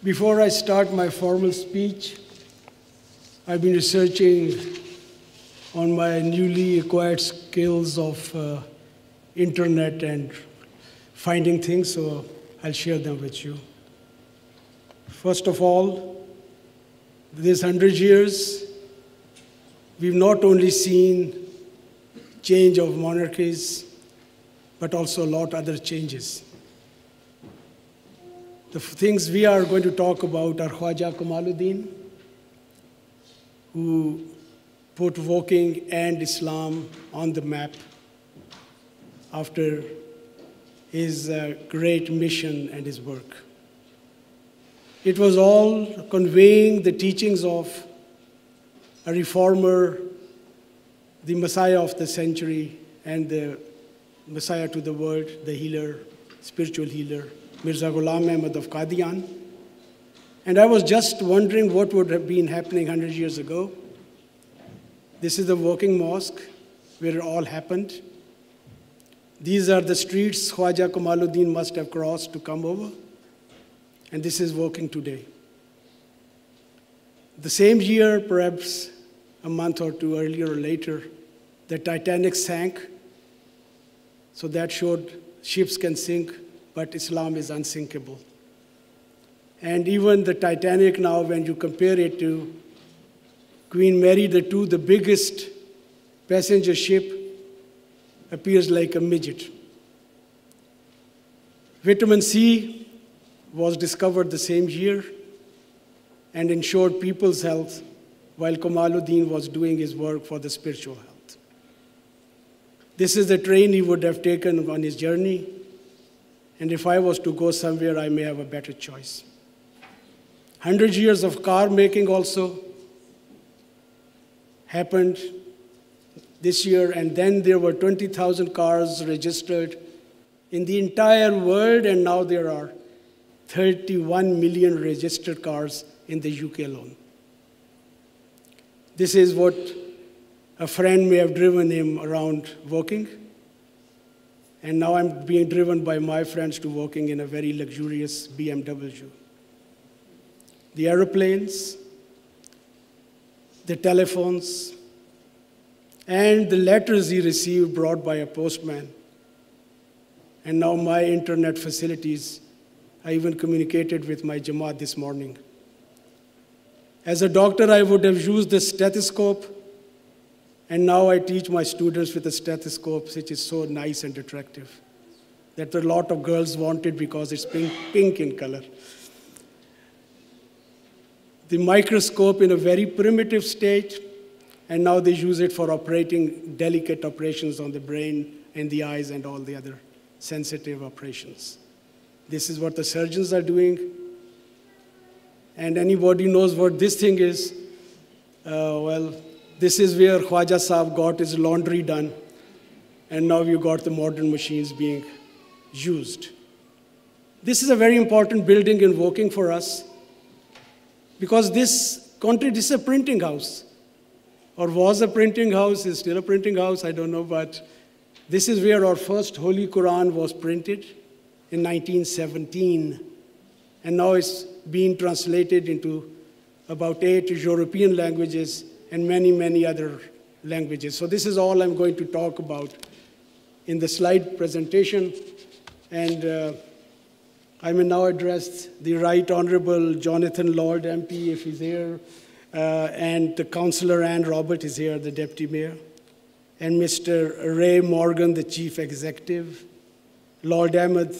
Before I start my formal speech, I've been researching on my newly acquired skills of internet and finding things, so I'll share them with you. First of all, this 100 years, we've not only seen change of monarchies, but also a lot other changes. The things we are going to talk about are Khwaja Kamal-ud-Din, who put walking and Islam on the map after his great mission and his work. It was all conveying the teachings of a reformer, the Messiah of the century, and the Messiah to the world, the healer, spiritual healer, Mirza Ghulam Ahmad of Qadian. And I was just wondering what would have been happening 100 years ago. This is the walking mosque where it all happened. These are the streets Khwaja Kamal-ud-Din must have crossed to come over. And this is walking today. The same year, perhaps a month or two earlier or later, the Titanic sank. So that showed ships can sink, but Islam is unsinkable. And even the Titanic now, when you compare it to Queen Mary II, the biggest passenger ship, appears like a midget. Vitamin C was discovered the same year and ensured people's health while Kamal-ud-Din was doing his work for the spiritual health. This is the train he would have taken on his journey, and if I was to go somewhere, I may have a better choice. 100 years of car making also happened this year, and then there were 20,000 cars registered in the entire world, and now there are 31 million registered cars in the UK alone. This is what a friend may have driven him around Woking, and now I'm being driven by my friends to Woking in a very luxurious BMW. The aeroplanes, the telephones, and the letters he received brought by a postman, and now my internet facilities. I even communicated with my Jamaat this morning. As a doctor, I would have used the stethoscope, and now I teach my students with a stethoscope, which is so nice and attractive, that a lot of girls want it because it's pink in color. The microscope in a very primitive state, and now they use it for operating delicate operations on the brain and the eyes and all the other sensitive operations. This is what the surgeons are doing. And anybody knows what this thing is, well, this is where Khwaja Sahib got his laundry done. And now you got the modern machines being used. This is a very important building in Woking for us, because this is a printing house, or was a printing house, is still a printing house, I don't know, but this is where our first Holy Quran was printed in 1917, and now it's being translated into about 8 European languages and many, many other languages. So this is all I'm going to talk about in the slide presentation, and I may now address the Right Honorable Jonathan Lord MP, if he's here, and the Councillor Anne Robert is here, the Deputy Mayor, and Mr. Ray Morgan, the Chief Executive, Lord Ahmed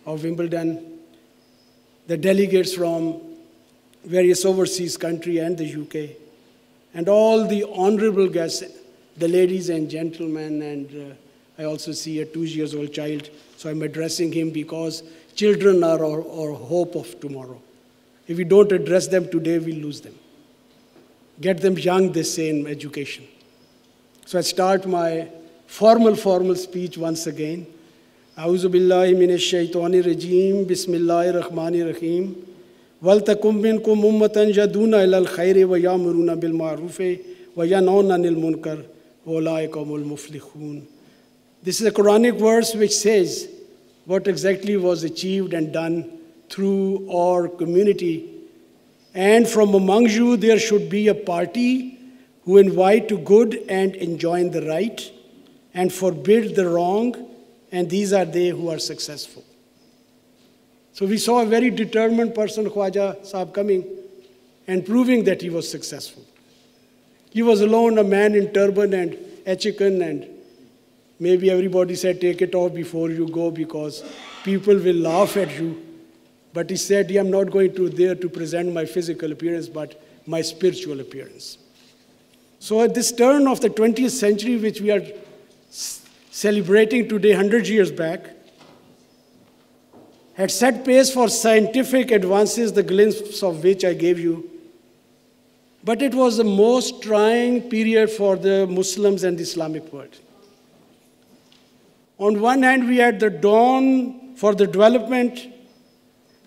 of Wimbledon, the delegates from various overseas countries and the UK, and all the honorable guests, the ladies and gentlemen, and I also see a 2-year-old child, so I'm addressing him because children are our hope of tomorrow. If we don't address them today, we lose them. Get them young, they say, in education. So I start my formal speech once again. أعوذ بالله من الشيطان الرجيم بسم الله الرحمن الرحيم ولتكن منكم أمة يدعون إلى الخير ويأمرون بالمعروف وينهون عن المنكر وأولئك هم المفلحون. This is a Quranic verse which says what exactly was achieved and done through our community. And from among you there should be a party who invite to good and enjoin the right and forbid the wrong, and these are they who are successful. So we saw a very determined person, Khwaja Sahib, coming and proving that he was successful. He was alone, a man in turban and echikan, and maybe everybody said, take it off before you go because people will laugh at you. But he said, yeah, I'm not going there to present my physical appearance, but my spiritual appearance. So at this turn of the 20th century, which we are celebrating today, 100 years back, had set pace for scientific advances, the glimpse of which I gave you. But it was the most trying period for the Muslims and the Islamic world. On one hand, we had the dawn for the development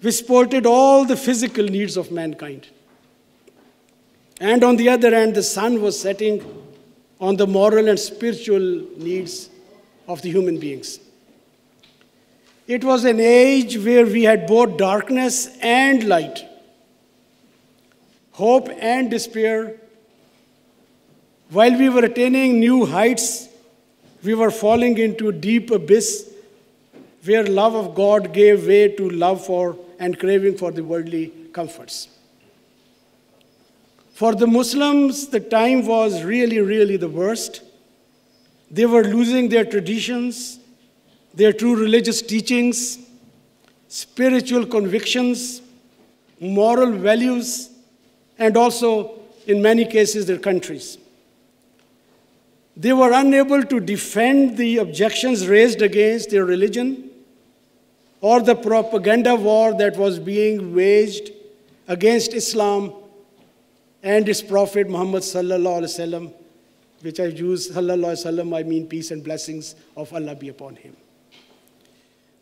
which supported all the physical needs of mankind. And on the other hand, the sun was setting on the moral and spiritual needs of the human beings. It was an age where we had both darkness and light, hope and despair. While we were attaining new heights, we were falling into a deep abyss where love of God gave way to love for and craving for the worldly comforts. For the Muslims, the time was really, really the worst. They were losing their traditions, their true religious teachings, spiritual convictions, moral values, and also, in many cases, their countries. They were unable to defend the objections raised against their religion or the propaganda war that was being waged against Islam and its Prophet Muhammad sallallahu alaihi wasallam, which I use sallallahu alaihi wasallam, I mean peace and blessings of Allah be upon him.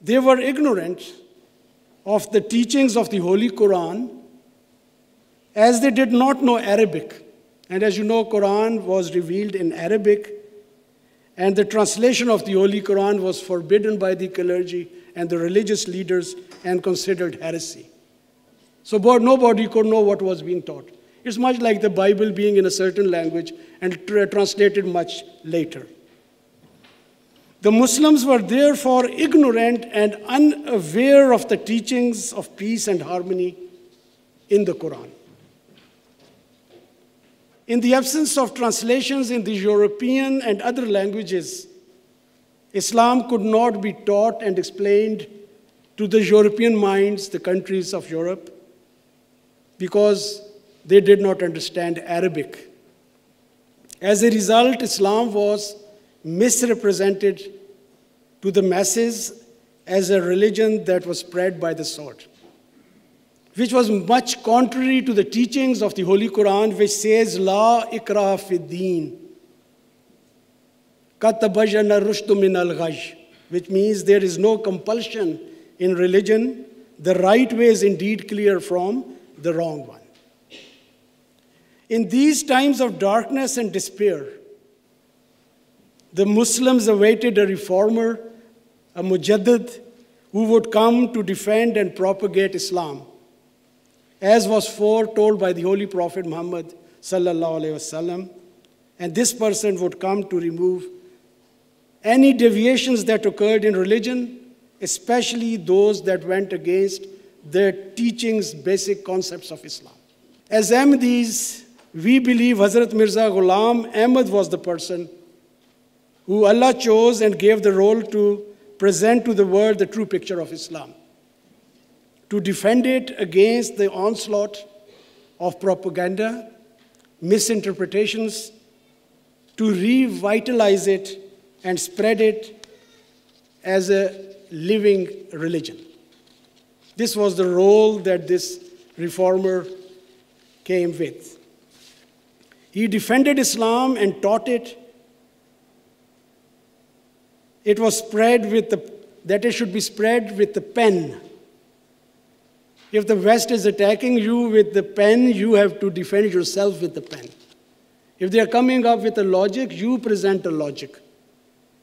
They were ignorant of the teachings of the Holy Quran as they did not know Arabic. And as you know, Quran was revealed in Arabic, and the translation of the Holy Quran was forbidden by the clergy and the religious leaders and considered heresy. So nobody could know what was being taught. It's much like the Bible being in a certain language and translated much later. The Muslims were therefore ignorant and unaware of the teachings of peace and harmony in the Quran. In the absence of translations in the European and other languages, Islam could not be taught and explained to the European minds, the countries of Europe, because they did not understand Arabic. As a result, Islam was misrepresented to the masses as a religion that was spread by the sword, which was much contrary to the teachings of the Holy Quran, which says, La ikraha fid deen, qad tabayyana rushdu min al-ghayy, which means there is no compulsion in religion. The right way is indeed clear from the wrong one. In these times of darkness and despair, the Muslims awaited a reformer, a mujaddid, who would come to defend and propagate Islam, as was foretold by the Holy Prophet Muhammad sallallahu alaihi wasallam. And this person would come to remove any deviations that occurred in religion, especially those that went against the teachings, basic concepts of Islam. As Ahmadis, we believe Hazrat Mirza Ghulam Ahmad was the person who Allah chose and gave the role to present to the world the true picture of Islam, to defend it against the onslaught of propaganda, misinterpretations, to revitalize it and spread it as a living religion. This was the role that this reformer came with. He defended Islam and taught it. It was spread that it should be spread with the pen. If the West is attacking you with the pen, you have to defend yourself with the pen. If they are coming up with a logic, you present a logic.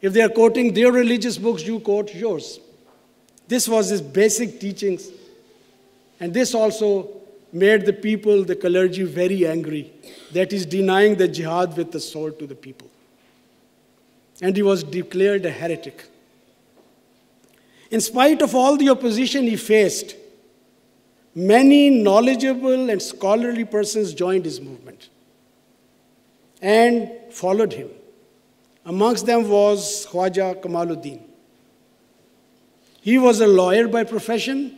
If they are quoting their religious books, you quote yours. This was his basic teachings And this also made the people, the clergy, very angry that he's denying the jihad with the sword to the people. And he was declared a heretic. In spite of all the opposition he faced, many knowledgeable and scholarly persons joined his movement and followed him. Amongst them was Khwaja Kamal-ud-Din. He was a lawyer by profession,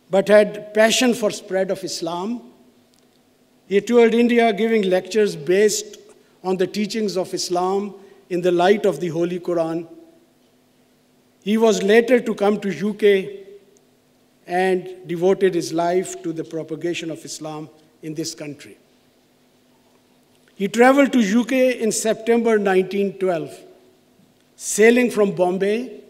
but had passion for spread of Islam. He toured India giving lectures based on the teachings of Islam in the light of the Holy Quran. He was later to come to UK and devoted his life to the propagation of Islam in this country. He traveled to UK in September 1912. Sailing from Bombay,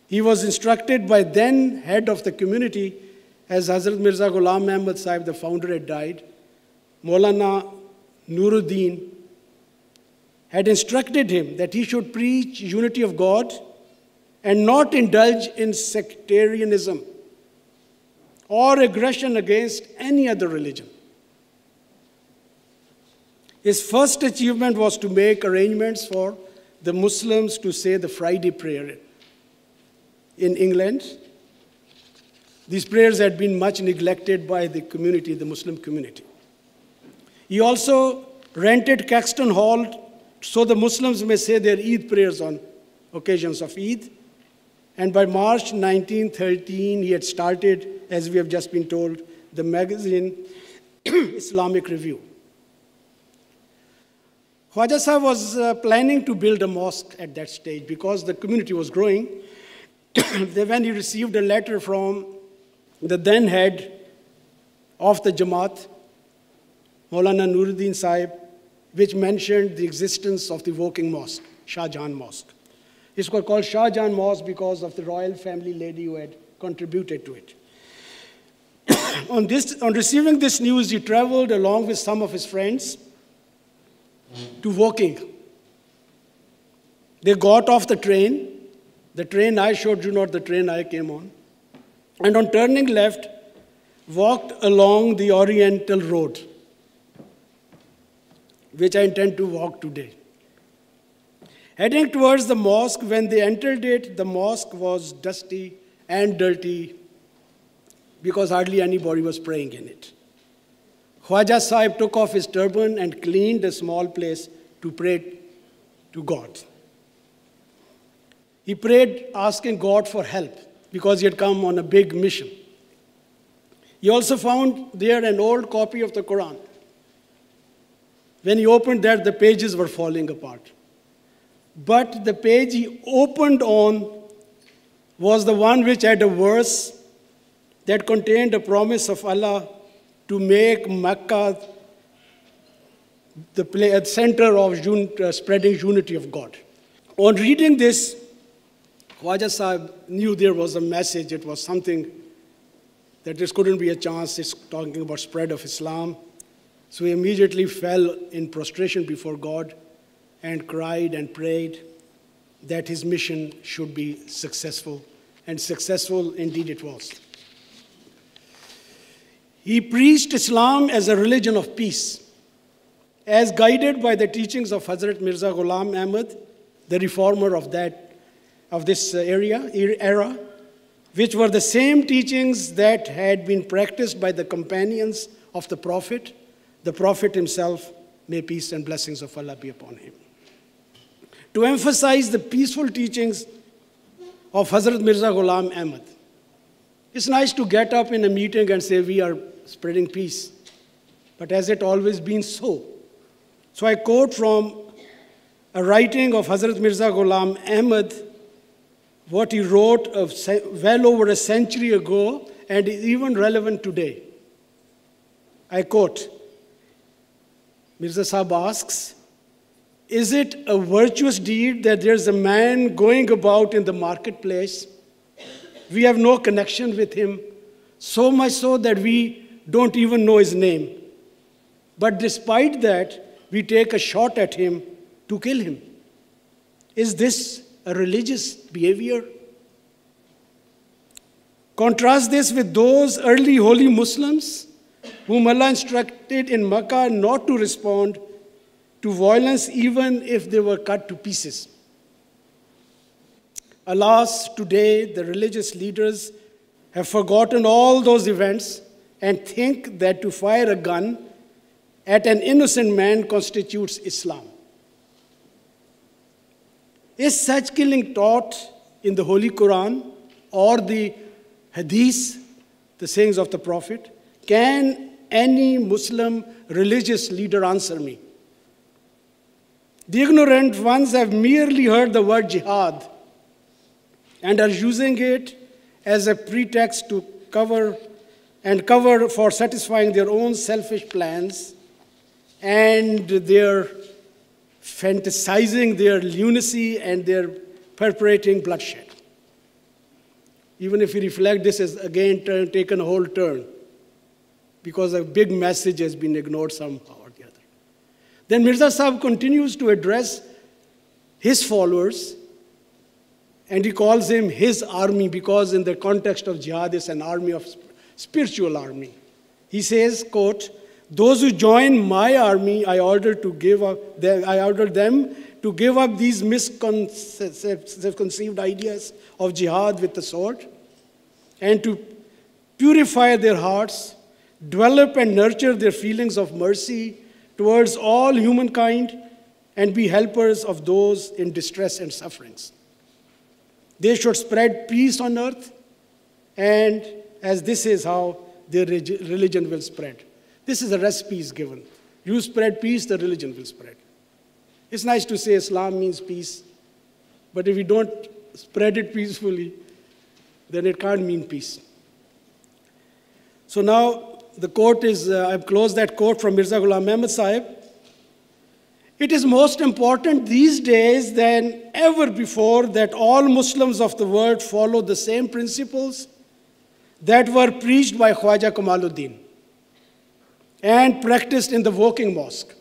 he was instructed by then head of the community, as Hazrat Mirza Ghulam Ahmad Sahib, the founder, had died. Maulana Nuruddin had instructed him that he should preach unity of God and not indulge in sectarianism or aggression against any other religion. His first achievement was to make arrangements for the Muslims to say the Friday prayer in England. These prayers had been much neglected by the community, the Muslim community. He also rented Caxton Hall so the Muslims may say their Eid prayers on occasions of Eid. And by March 1913, he had started, as we have just been told, the magazine Islamic Review. Khwaja Sahib was planning to build a mosque at that stage because the community was growing. When he received a letter from the then head of the Jamaat, Maulana Nuruddin Sahib, which mentioned the existence of the working mosque, Shah Jahan Mosque. It was called Shah Jahan Mosque because of the royal family lady who had contributed to it. On receiving this news, he traveled along with some of his friends to Woking. They got off the train I showed you, not the train I came on, and on turning left, walked along the Oriental Road, which I intend to walk today. Heading towards the mosque, when they entered it, the mosque was dusty and dirty because hardly anybody was praying in it. Khwaja Sahib took off his turban and cleaned a small place to pray to God. He prayed asking God for help because he had come on a big mission. He also found there an old copy of the Quran. When he opened that, the pages were falling apart. But the page he opened on was the one which had a verse that contained a promise of Allah to make Mecca the center of spreading unity of God. On reading this, Khwaja Sahib knew there was a message. It was something that this couldn't be a chance. It's talking about spread of Islam. So he immediately fell in prostration before God and cried and prayed that his mission should be successful. And successful indeed it was. He preached Islam as a religion of peace, as guided by the teachings of Hazrat Mirza Ghulam Ahmad, the reformer of this era, which were the same teachings that had been practiced by the companions of the Prophet himself, may peace and blessings of Allah be upon him. To emphasize the peaceful teachings of Hazrat Mirza Ghulam Ahmad. It's nice to get up in a meeting and say we are spreading peace, but has it always been so? So I quote from a writing of Hazrat Mirza Ghulam Ahmad, what he wrote well over a century ago and is even relevant today. I quote, Mirza Sahib asks, is it a virtuous deed that there's a man going about in the marketplace? We have no connection with him, so much so that we don't even know his name. But despite that, we take a shot at him to kill him. Is this a religious behavior? Contrast this with those early holy Muslims whom Allah instructed in Makkah not to respond to violence even if they were cut to pieces. Alas, today the religious leaders have forgotten all those events and think that to fire a gun at an innocent man constitutes Islam. Is such killing taught in the Holy Quran or the Hadith, the sayings of the Prophet? Can any Muslim religious leader answer me? The ignorant ones have merely heard the word jihad and are using it as a pretext to cover for satisfying their own selfish plans, and they're fantasizing their lunacy and they're perpetrating bloodshed. Even if we reflect, this has again taken a whole turn because a big message has been ignored somehow or the other. Then Mirza Sahib continues to address his followers, and he calls him his army because in the context of jihad, it's an army of spiritual army. He says, quote, "Those who join my army, I order them to give up these misconceived ideas of jihad with the sword and to purify their hearts, develop and nurture their feelings of mercy towards all humankind, and be helpers of those in distress and sufferings. They should spread peace on earth, and as this is how their religion will spread." This is a recipe is given. You spread peace, the religion will spread. It's nice to say Islam means peace, but if we don't spread it peacefully, then it can't mean peace. So now the quote is, I've closed that quote from Mirza Ghulam Ahmad Sahib. It is most important these days than ever before that all Muslims of the world follow the same principles that were preached by Khwaja Kamal-ud-Din and practiced in the Woking Mosque.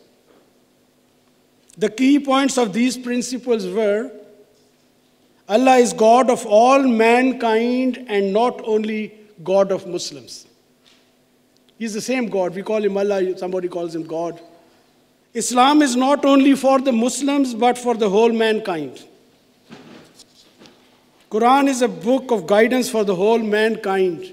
The key points of these principles were: Allah is God of all mankind and not only God of Muslims. He's the same God. We call him Allah, somebody calls him God. Islam is not only for the Muslims but for the whole mankind. Quran is a book of guidance for the whole mankind.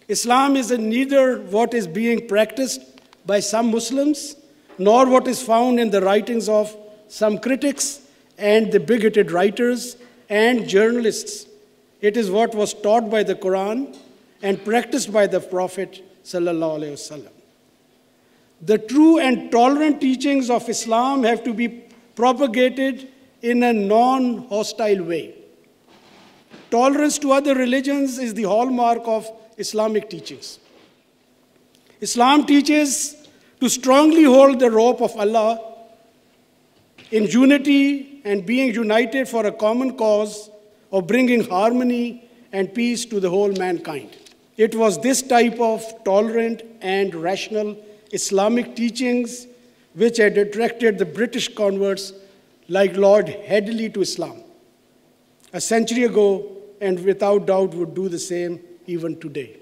Islam is neither what is being practiced by some Muslims nor what is found in the writings of some critics and the bigoted writers and journalists. It is what was taught by the Quran and practiced by the Prophet sallallahu alaihi wasallam. The true and tolerant teachings of Islam have to be propagated in a non-hostile way. Tolerance to other religions is the hallmark of Islamic teachings. Islam teaches to strongly hold the rope of Allah in unity and being united for a common cause of bringing harmony and peace to the whole mankind. It was this type of tolerant and rational Islamic teachings which had attracted the British converts like Lord Headley to Islam a century ago, and without doubt would do the same even today.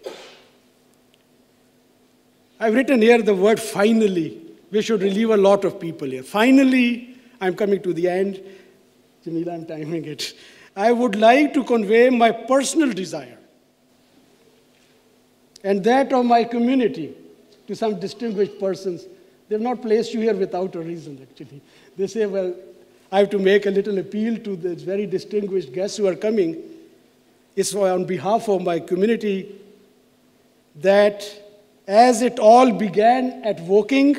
I've written here the word finally. We should relieve a lot of people here. Finally, I'm coming to the end. Jamila, I'm timing it. I would like to convey my personal desire and that of my community to some distinguished persons. They've not placed you here without a reason, actually. They say, well, I have to make a little appeal to the very distinguished guests who are coming. It's on behalf of my community that as it all began at Woking,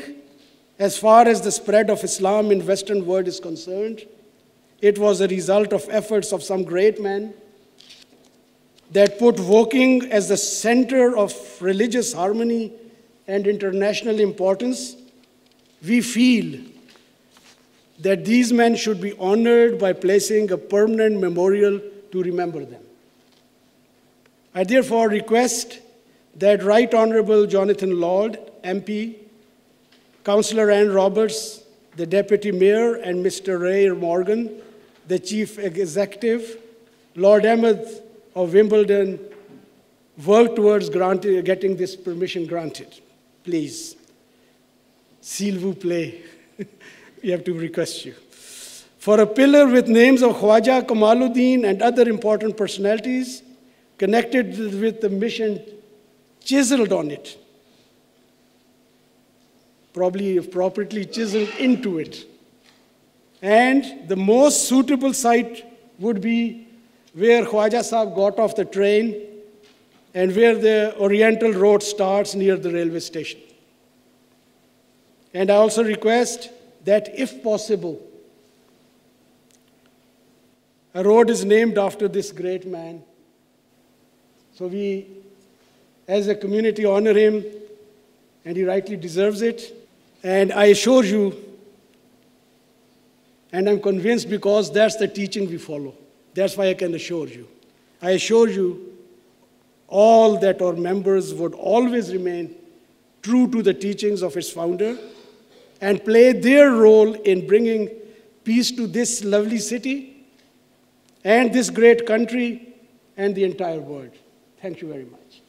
as far as the spread of Islam in Western world is concerned, it was a result of efforts of some great men that put Woking as the center of religious harmony and international importance. We feel that these men should be honored by placing a permanent memorial to remember them. I therefore request that Right Honorable Jonathan Lord, MP, Councillor Ann Roberts, the Deputy Mayor, and Mr. Ray Morgan, the Chief Executive, Lord Ahmed of Wimbledon work towards getting this permission granted. Please, s'il vous plaît, we have to request you. For a pillar with names of Khwaja Kamal-ud-Din and other important personalities connected with the mission chiseled on it, probably appropriately chiseled into it. And the most suitable site would be where Khwaja Sahib got off the train and where the Oriental Road starts near the railway station. And I also request that, if possible, a road is named after this great man. So we, as a community, honor him, and he rightly deserves it. And I assure you, and I'm convinced because that's the teaching we follow. That's why I can assure you. I assure you all that our members would always remain true to the teachings of its founder and play their role in bringing peace to this lovely city and this great country and the entire world. Thank you very much.